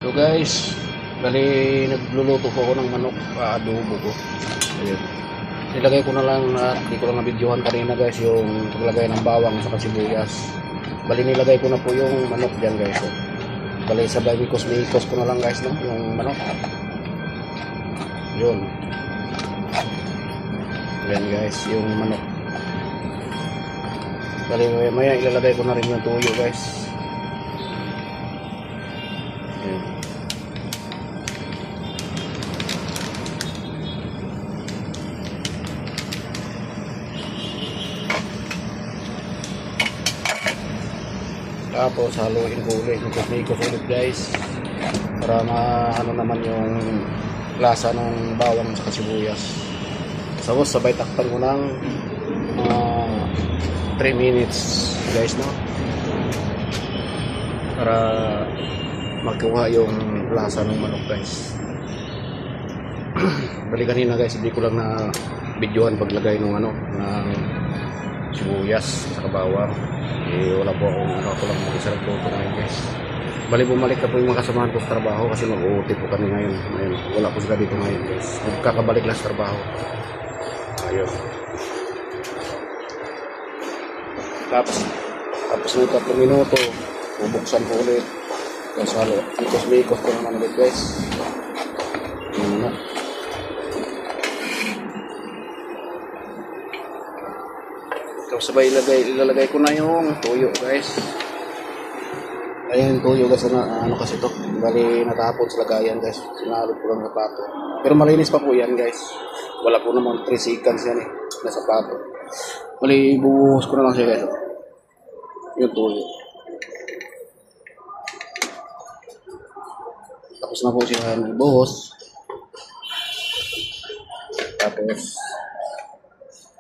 So guys, bali nagluluto po ako ng manok, adobo ko. Ayun. Nilagay ko na lang, hindi ko lang na-videohan kanina guys, yung paglagay ng bawang sa sibuyas. Bali nilagay ko na po yung manok diyan guys. So, bali sabay mikos ko na lang guys, no? Yung manok. Yun. Yan guys, yung manok. Bali maya ilalagay ko na rin yung tuyo guys. Ayan. Tapos haluin ko ulit, ikot ulit guys, para maano naman yung lasa ng bawang sa sibuyas. Tapos sabay takpan ko ng 3 minutes guys, no, para magkuha yung lasa ng manok guys. Bali kanina guys, hindi ko lang na videohan paglagay ng ng sibuyas sa bawang. Wala po akong ako lang mag-isa nagluto ngayon guys. Bali bumalik na po yung mga kasamahan ko sa trabaho kasi mag-OT po kami ngayon. Wala po sila dito ngayon guys, magkakabalik lang sa trabaho. Ayun. Tapos ng 3 minuto bubuksan ko ulit. Tapos ikos ko naman ulit guys. Yun na. Tapos sabay ilalagay ko na yung tuyo guys. Ayun yung tuyo guys, kasi to, bali natapon sa lagayan guys, sinalot ko lang sa plato. Pero malinis pa po yan guys, wala po naman 3 seconds yan nasa plato. Bali bubuhos ko na lang siya guys, yung tuyo. Tapos na po siya buhos. Tapos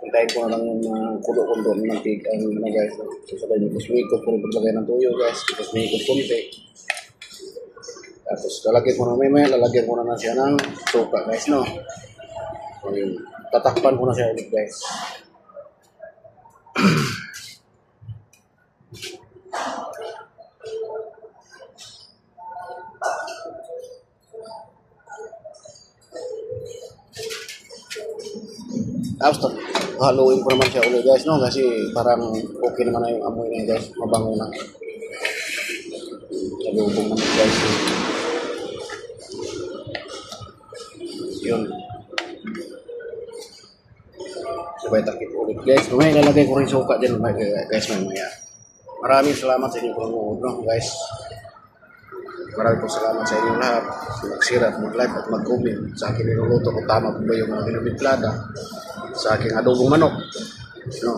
hintayin ko na lang yung kulo-kulo ng mantika guys. So sabay mikos ko paglagay ng tuyo guys, mikos konti. Tapos lalagyan ko na siya ng suka guys, no. Ayun. Tatakpan ko na siya ulit guys. Tapos haluin ko naman siya ulit guys, no, kasi parang okay naman na yung amoy niya guys, mabango na. Nalubog naman guys. Yun. Sabay takip ulit guys. May ilalagay ko rin suka dyan guys mamaya. Maraming salamat sa inyong panonood, no guys. Maraming salamat sa inyong lahat. Mag-share at mag-like at mag-comment sa aking niluluto kung tama po ba yung mga binubimplada sa aking adobong manok, no.